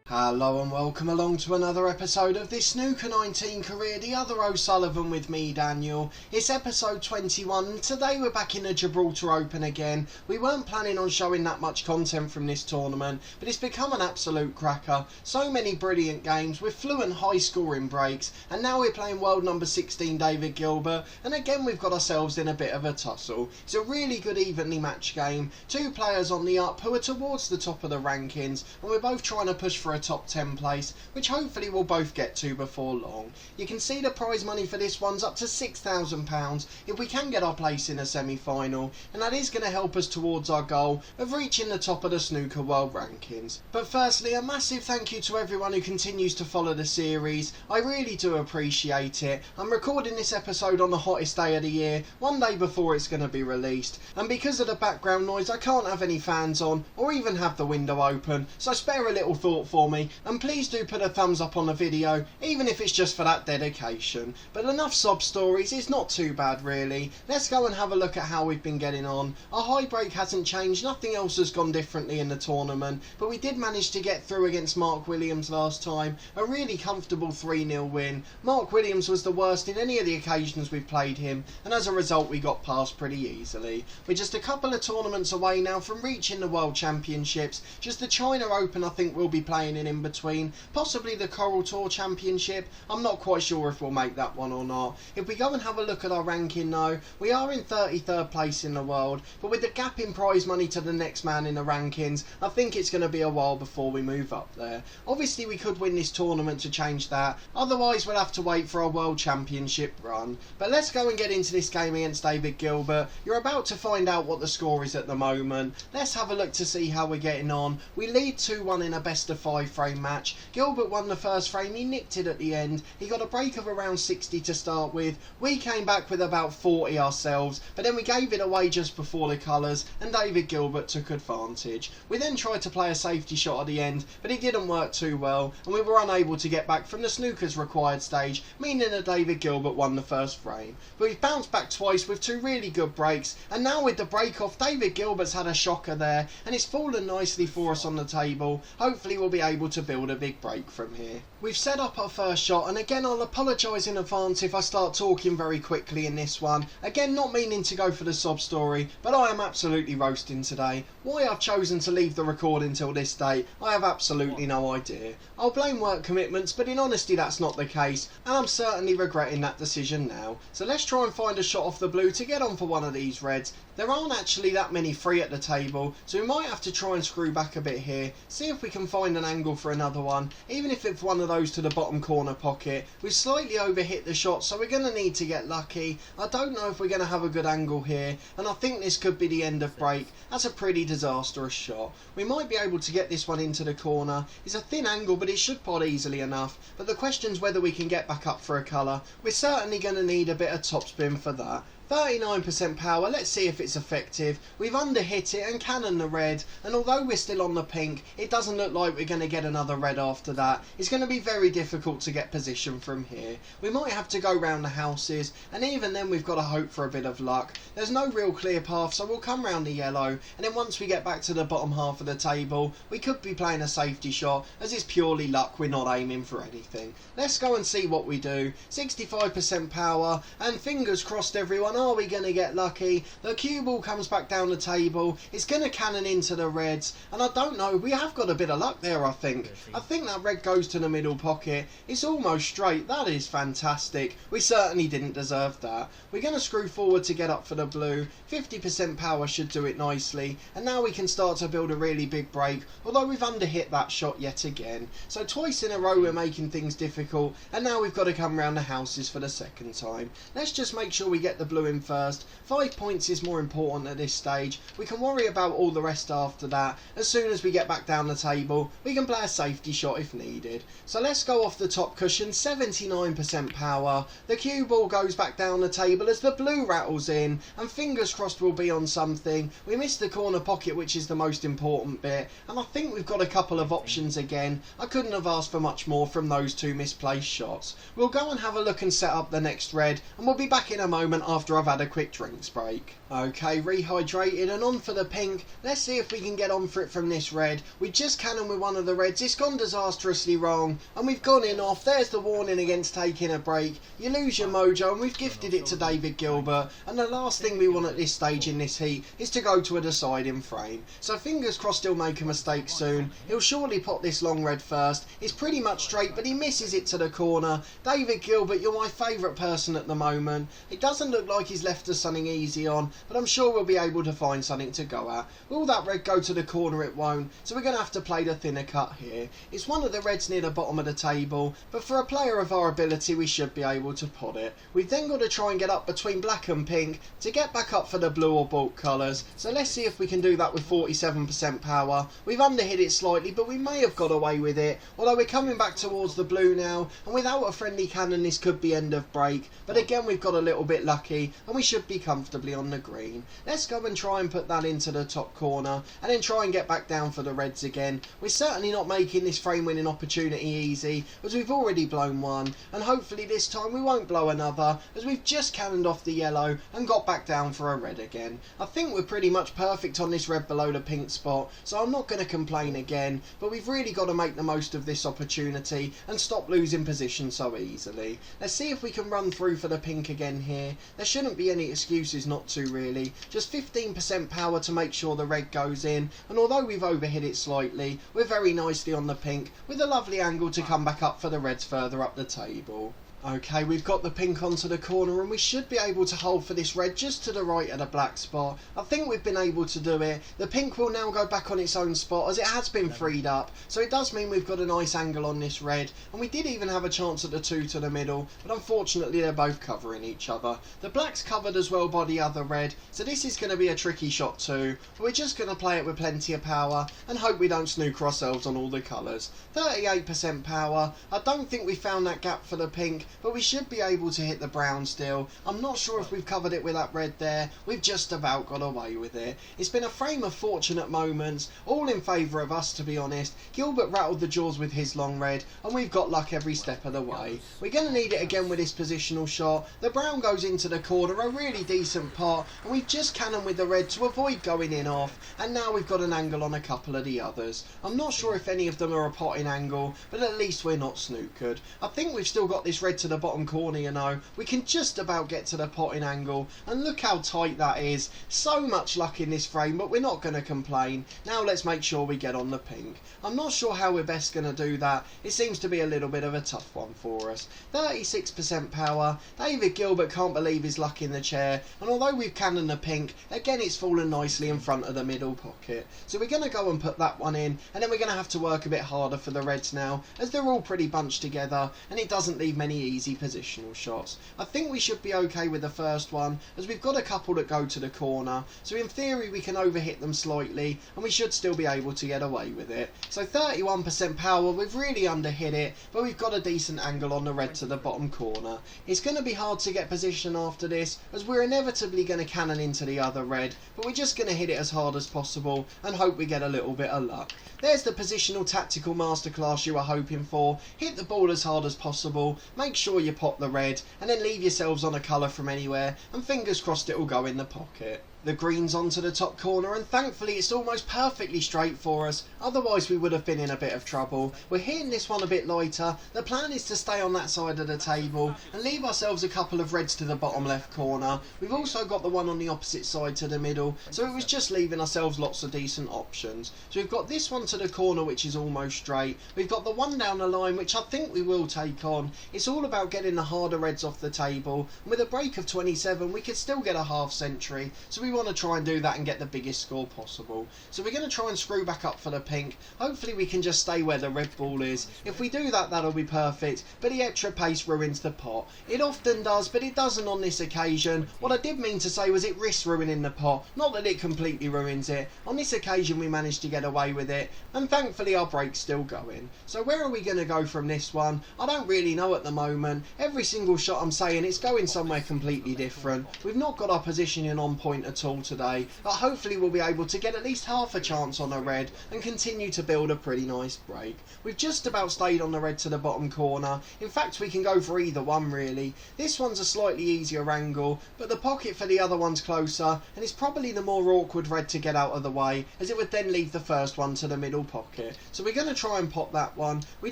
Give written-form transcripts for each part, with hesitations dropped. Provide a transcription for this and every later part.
Hello and welcome along to another episode of this Snooker 19 career, the other O'Sullivan with me, Daniel. It's episode 21 and today we're back in the Gibraltar Open again. We weren't planning on showing that much content from this tournament, but it's become an absolute cracker. So many brilliant games with fluent high scoring breaks, and now we're playing world number 16 David Gilbert, and again we've got ourselves in a bit of a tussle. It's a really good evenly matched game, two players on the up who are towards the top of the rankings, and we're both trying to push for a top 10 place, which hopefully we'll both get to before long. You can see the prize money for this one's up to £6,000 if we can get our place in a semi-final, and that is going to help us towards our goal of reaching the top of the snooker world rankings. But firstly, a massive thank you to everyone who continues to follow the series. I really do appreciate it. I'm recording this episode on the hottest day of the year, one day before it's going to be released, and because of the background noise I can't have any fans on or even have the window open, so spare a little thought for me, and please do put a thumbs up on the video, even if it's just for that dedication. But enough sob stories, it's not too bad really. Let's go and have a look at how we've been getting on. Our high break hasn't changed, nothing else has gone differently in the tournament, but we did manage to get through against Mark Williams last time, a really comfortable 3-0 win. Mark Williams was the worst in any of the occasions we've played him, and as a result we got past pretty easily. We're just a couple of tournaments away now from reaching the World Championships, just the China Open I think we'll be playing in between, possibly the Coral Tour Championship. I'm not quite sure if we'll make that one or not. If we go and have a look at our ranking though, we are in 33rd place in the world, but with the gap in prize money to the next man in the rankings, I think it's going to be a while before we move up there. Obviously we could win this tournament to change that, otherwise we'll have to wait for our World Championship run. But let's go and get into this game against David Gilbert. You're about to find out what the score is at the moment. Let's have a look to see how we're getting on. We lead 2-1 in a best of 5 frame match. Gilbert won the first frame, he nicked it at the end. He got a break of around 60 to start with. We came back with about 40 ourselves, but then we gave it away just before the colours and David Gilbert took advantage. We then tried to play a safety shot at the end, but it didn't work too well and we were unable to get back from the snooker's required stage, meaning that David Gilbert won the first frame. But we've bounced back twice with two really good breaks, and now with the break off, David Gilbert's had a shocker there and it's fallen nicely for us on the table. Hopefully we'll be able to build a big break from here. We've set up our first shot, and again I'll apologise in advance if I start talking very quickly in this one. Again, not meaning to go for the sob story, but I am absolutely roasting today. Why I've chosen to leave the recording till this date, I have absolutely no idea. I'll blame work commitments, but in honesty that's not the case, and I'm certainly regretting that decision now. So let's try and find a shot off the blue to get on for one of these reds. There aren't actually that many free at the table, so we might have to try and screw back a bit here, see if we can find an angle for another one, even if it's one of those to the bottom corner pocket. We've slightly overhit the shot, so we're going to need to get lucky. I don't know if we're going to have a good angle here, and I think this could be the end of break. That's a pretty disastrous shot. We might be able to get this one into the corner. It's a thin angle, but it should pot easily enough, but the question's whether we can get back up for a colour. We're certainly going to need a bit of topspin for that. 39% power, let's see if it's effective. We've underhit it and cannoned the red, and although we're still on the pink, it doesn't look like we're going to get another red after that. It's going to be very difficult to get position from here. We might have to go round the houses, and even then we've got to hope for a bit of luck. There's no real clear path, so we'll come round the yellow, and then once we get back to the bottom half of the table, we could be playing a safety shot, as it's purely luck, we're not aiming for anything. Let's go and see what we do. 65% power, and fingers crossed everyone, are we going to get lucky? The cue ball comes back down the table, it's going to cannon into the reds, and I don't know, we have got a bit of luck there I think. I think that red goes to the middle pocket, it's almost straight, that is fantastic. We certainly didn't deserve that. We're going to screw forward to get up for the blue, 50% power should do it nicely, and now we can start to build a really big break, although we've underhit that shot yet again. So twice in a row we're making things difficult, and now we've got to come round the houses for the second time. Let's just make sure we get the blue in first. 5 points is more important at this stage. We can worry about all the rest after that. As soon as we get back down the table, we can play a safety shot if needed. So let's go off the top cushion, 79% power. The cue ball goes back down the table as the blue rattles in, and fingers crossed we'll be on something. We missed the corner pocket, which is the most important bit, and I think we've got a couple of options again. I couldn't have asked for much more from those two misplaced shots. We'll go and have a look and set up the next red, and we'll be back in a moment after I've had a quick drinks break. Okay, rehydrated and on for the pink. Let's see if we can get on for it from this red. We just cannon with one of the reds. It's gone disastrously wrong and we've gone in off. There's the warning against taking a break. You lose your mojo and we've gifted it to David Gilbert, and the last thing we want at this stage in this heat is to go to a deciding frame. So fingers crossed he'll make a mistake soon. He'll surely pop this long red first. It's pretty much straight but he misses it to the corner. David Gilbert, you're my favourite person at the moment. It doesn't look like he's left us something easy on, but I'm sure we'll be able to find something to go at. Will that red go to the corner? It won't, so we're going to have to play the thinner cut here. It's one of the reds near the bottom of the table, but for a player of our ability we should be able to pot it. We've then got to try and get up between black and pink to get back up for the blue or bulk colours, so let's see if we can do that with 47% power. We've underhit it slightly but we may have got away with it, although we're coming back towards the blue now, and without a friendly cannon this could be end of break, but again we've got a little bit lucky and we should be comfortably on the green. Let's go and try and put that into the top corner and then try and get back down for the reds again. We're certainly not making this frame winning opportunity easy, as we've already blown one, and hopefully this time we won't blow another, as we've just cannoned off the yellow and got back down for a red again. I think we're pretty much perfect on this red below the pink spot, so I'm not going to complain again, but we've really got to make the most of this opportunity and stop losing position so easily. Let's see if we can run through for the pink again here. There shouldn't be any excuses not to really. Just 15% power to make sure the red goes in, and although we've overhit it slightly, we're very nicely on the pink with a lovely angle to come back up for the reds further up the table. Okay, we've got the pink onto the corner and we should be able to hold for this red just to the right of the black spot. I think we've been able to do it. The pink will now go back on its own spot as it has been freed up, so it does mean we've got a nice angle on this red, and we did even have a chance at the two to the middle, but unfortunately they're both covering each other. The black's covered as well by the other red, so this is going to be a tricky shot too, but we're just going to play it with plenty of power and hope we don't snooker ourselves on all the colours. 38% power. I don't think we found that gap for the pink, but we should be able to hit the brown still. I'm not sure if we've covered it with that red there. We've just about got away with it. It's been a frame of fortunate moments, all in favour of us to be honest. Gilbert rattled the jaws with his long red and we've got luck every step of the way. We're going to need it again with this positional shot. The brown goes into the corner, a really decent pot, and we've just cannoned with the red to avoid going in off, and now we've got an angle on a couple of the others. I'm not sure if any of them are a potting angle, but at least we're not snookered. I think we've still got this red to the bottom corner, you know. We can just about get to the potting angle, and look how tight that is. So much luck in this frame, but we're not going to complain. Now let's make sure we get on the pink. I'm not sure how we're best going to do that. It seems to be a little bit of a tough one for us. 36% power. David Gilbert can't believe his luck in the chair, and although we've cannoned the pink, again it's fallen nicely in front of the middle pocket. So we're going to go and put that one in, and then we're going to have to work a bit harder for the reds now, as they're all pretty bunched together, and it doesn't leave many easy positional shots. I think we should be okay with the first one, as we've got a couple that go to the corner, so in theory we can overhit them slightly and we should still be able to get away with it. So 31% power, we've really underhit it, but we've got a decent angle on the red to the bottom corner. It's going to be hard to get position after this, as we're inevitably going to cannon into the other red, but we're just going to hit it as hard as possible and hope we get a little bit of luck. There's the positional tactical masterclass you were hoping for. Hit the ball as hard as possible, make sure you pot the red, and then leave yourselves on a colour from anywhere, and fingers crossed it will go in the pocket. The green's onto the top corner, and thankfully it's almost perfectly straight for us, otherwise we would have been in a bit of trouble. We're hitting this one a bit lighter. The plan is to stay on that side of the table and leave ourselves a couple of reds to the bottom left corner. We've also got the one on the opposite side to the middle, so it was just leaving ourselves lots of decent options. So we've got this one to the corner which is almost straight. We've got the one down the line which I think we will take on. It's all about getting the harder reds off the table, and with a break of 27 we could still get a half century, so we want to try and do that and get the biggest score possible. So we're going to try and screw back up for the pink. Hopefully we can just stay where the red ball is. If we do that, that'll be perfect, but the extra pace ruins the pot. It often does, but it doesn't on this occasion. What I did mean to say was it risks ruining the pot, not that it completely ruins it. On this occasion we managed to get away with it, and thankfully our break's still going. So where are we going to go from this one? I don't really know at the moment. Every single shot I'm saying it's going somewhere completely different. We've not got our positioning on point at at all today, but hopefully we'll be able to get at least half a chance on a red and continue to build a pretty nice break. We've just about stayed on the red to the bottom corner. In fact, we can go for either one really. This one's a slightly easier angle, but the pocket for the other one's closer, and it's probably the more awkward red to get out of the way, as it would then leave the first one to the middle pocket. So we're going to try and pop that one. We're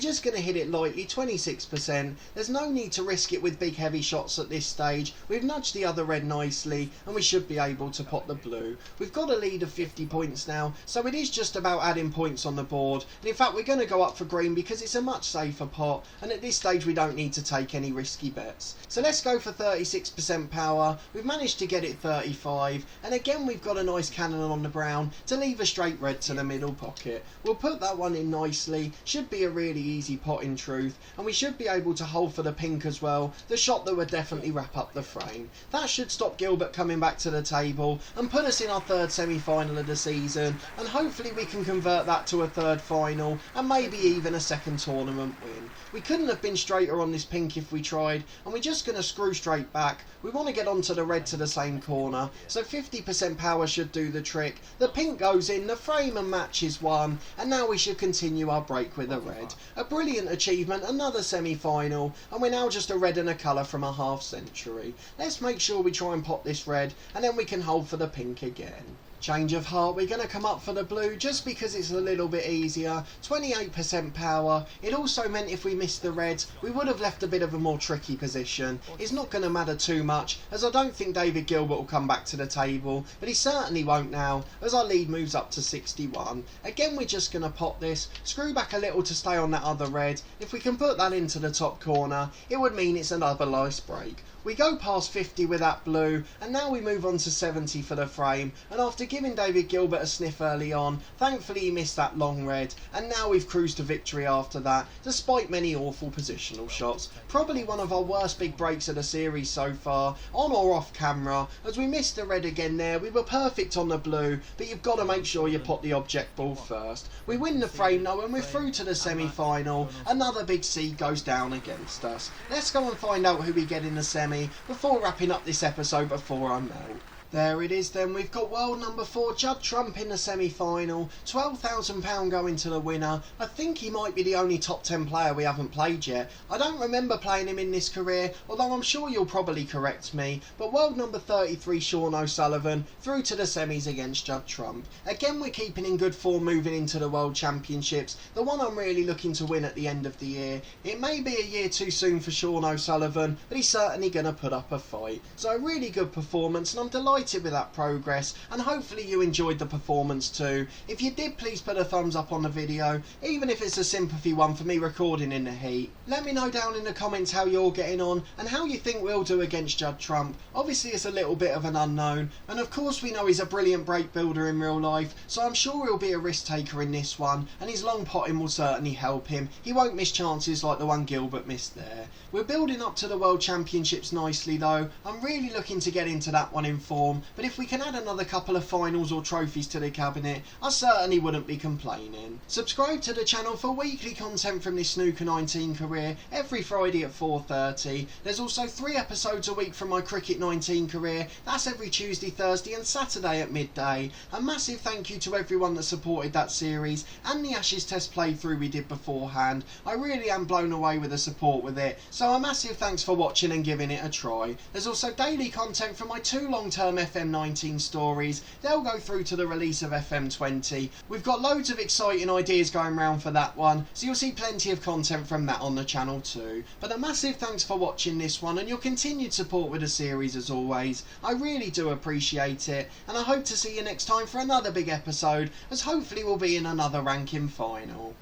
just going to hit it lightly, 26%. There's no need to risk it with big heavy shots at this stage. We've nudged the other red nicely, and we should be able to pot the blue. We've got a lead of 50 points now, so it is just about adding points on the board. And in fact, we're going to go up for green because it's a much safer pot, and at this stage we don't need to take any risky bets. So let's go for 36% power. We've managed to get it 35, and again we've got a nice cannon on the brown to leave a straight red to the middle pocket. We'll put that one in nicely. Should be a really easy pot in truth, and we should be able to hold for the pink as well, the shot that would definitely wrap up the frame. That should stop Gilbert coming back to the table and put us in our third semi-final of the season, and hopefully we can convert that to a third final and maybe even a second tournament win. We couldn't have been straighter on this pink if we tried, and we're just going to screw straight back. We want to get onto the red to the same corner, so 50% power should do the trick. The pink goes in, the frame and match is won, and now we should continue our break with a red. A brilliant achievement, another semi-final, and we're now just a red and a colour from a half century. Let's make sure we try and pop this red, and then we can hold for the pink again. Change of heart, we're going to come up for the blue just because it's a little bit easier. 28% power. It also meant if we missed the reds, we would have left a bit of a more tricky position. It's not going to matter too much, as I don't think David Gilbert will come back to the table, but he certainly won't now, as our lead moves up to 61. Again, we're just going to pot this, screw back a little to stay on that other red. If we can put that into the top corner, it would mean it's another nice break. We go past 50 with that blue, and now we move on to 70 for the frame, and after giving David Gilbert a sniff early on, thankfully he missed that long red, and now we've cruised to victory after that, despite many awful positional shots. Probably one of our worst big breaks of the series so far, on or off camera, as we missed the red again there. We were perfect on the blue, but you've got to make sure you pot the object ball first. We win the frame though, and we're through to the semi-final. Another big seed goes down against us. Let's go and find out who we get in the semi before wrapping up this episode before I melt. There it is then, we've got world number 4, Judd Trump in the semi-final, £12,000 going to the winner. I think he might be the only top 10 player we haven't played yet. I don't remember playing him in this career, although I'm sure you'll probably correct me, but world number 33, Ronnie O'Sullivan, through to the semis against Judd Trump. Again, we're keeping in good form moving into the World Championships, the one I'm really looking to win at the end of the year. It may be a year too soon for Ronnie O'Sullivan, but he's certainly going to put up a fight. So a really good performance, and I'm delighted with that progress, and hopefully you enjoyed the performance too. If you did, please put a thumbs up on the video, even if it's a sympathy one for me recording in the heat. Let me know down in the comments how you're getting on and how you think we'll do against Judd Trump. Obviously it's a little bit of an unknown, and of course we know he's a brilliant break builder in real life, so I'm sure he'll be a risk taker in this one, and his long potting will certainly help him. He won't miss chances like the one Gilbert missed there. We're building up to the World Championships nicely though. I'm really looking to get into that one in form, but if we can add another couple of finals or trophies to the cabinet, I certainly wouldn't be complaining. Subscribe to the channel for weekly content from this Snooker 19 career every Friday at 4:30. There's also 3 episodes a week from my Cricket 19 career. That's every Tuesday, Thursday and Saturday at midday. A massive thank you to everyone that supported that series and the Ashes Test playthrough we did beforehand. I really am blown away with the support with it, so a massive thanks for watching and giving it a try. There's also daily content from my 2 long-term FM19 stories. They'll go through to the release of FM20. We've got loads of exciting ideas going round for that one, so you'll see plenty of content from that on the channel too. But a massive thanks for watching this one and your continued support with the series as always. I really do appreciate it, and I hope to see you next time for another big episode, as hopefully we'll be in another ranking final.